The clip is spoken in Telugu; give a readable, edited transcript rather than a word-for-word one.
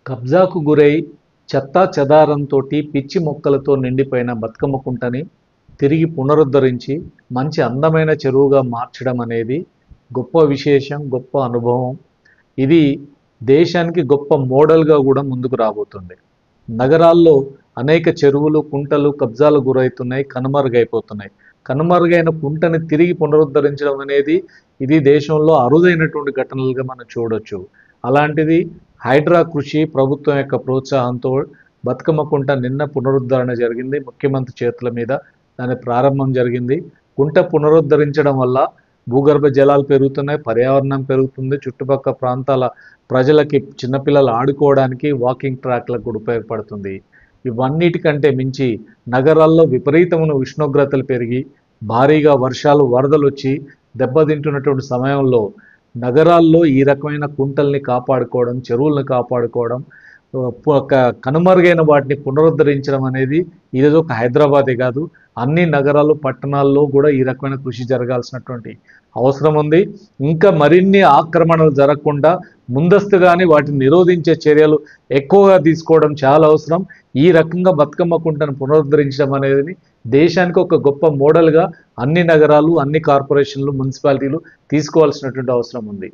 కబ్జాకు గురై చెత్తా చెదారంతోటి పిచ్చి మొక్కలతో నిండిపోయిన బతుకమ్మ కుంటని తిరిగి పునరుద్ధరించి మంచి అందమైన చెరువుగా మార్చడం అనేది గొప్ప విశేషం, గొప్ప అనుభవం. ఇది దేశానికి గొప్ప మోడల్గా కూడా ముందుకు రాబోతుంది. నగరాల్లో అనేక చెరువులు, కుంటలు కబ్జాలు గురవుతున్నాయి, కనుమరుగైపోతున్నాయి. కనుమరుగైన కుంటని తిరిగి పునరుద్ధరించడం అనేది ఇది దేశంలో అరుదైనటువంటి ఘటనలుగా మనం చూడొచ్చు. అలాంటిది హైడ్రా కృషి, ప్రభుత్వం యొక్క ప్రోత్సాహంతో బతుకమ్మ కుంట నిన్న పునరుద్ధరణ జరిగింది. ముఖ్యమంత్రి చేతుల మీద దాని ప్రారంభం జరిగింది. కుంట పునరుద్ధరించడం వల్ల భూగర్భ జలాలు పెరుగుతున్నాయి, పర్యావరణం పెరుగుతుంది, చుట్టుపక్కల ప్రాంతాల ప్రజలకి, చిన్నపిల్లలు ఆడుకోవడానికి వాకింగ్ ట్రాక్లకు కూడా ఉపయోగపడుతుంది. ఇవన్నిటికంటే మించి నగరాల్లో విపరీతమైన ఉష్ణోగ్రతలు పెరిగి భారీగా వర్షాలు, వరదలు వచ్చి దెబ్బతింటున్నటువంటి సమయంలో నగరాల్లో ఈ రకమైన కుంటల్ని కాపాడుకోవడం, చెరువులను కాపాడుకోవడం, కనుమరుగైన వాటిని పునరుద్ధరించడం అనేది ఈరోజు ఒక హైదరాబాదే కాదు, అన్ని నగరాలు, పట్టణాల్లో కూడా ఈ రకమైన కృషి జరగాల్సినటువంటి అవసరం ఉంది. ఇంకా మరిన్ని ఆక్రమణలు జరగకుండా ముందస్తుగానే వాటిని నిరోధించే చర్యలు ఎక్కువగా తీసుకోవడం చాలా అవసరం. ఈ రకంగా బతుకమ్మ కుంటను పునరుద్ధరించడం అనేది దేశానికి ఒక గొప్ప మోడల్గా అన్ని నగరాలు, అన్ని కార్పొరేషన్లు, మున్సిపాలిటీలు తీసుకోవాల్సినటువంటి అవసరం ఉంది.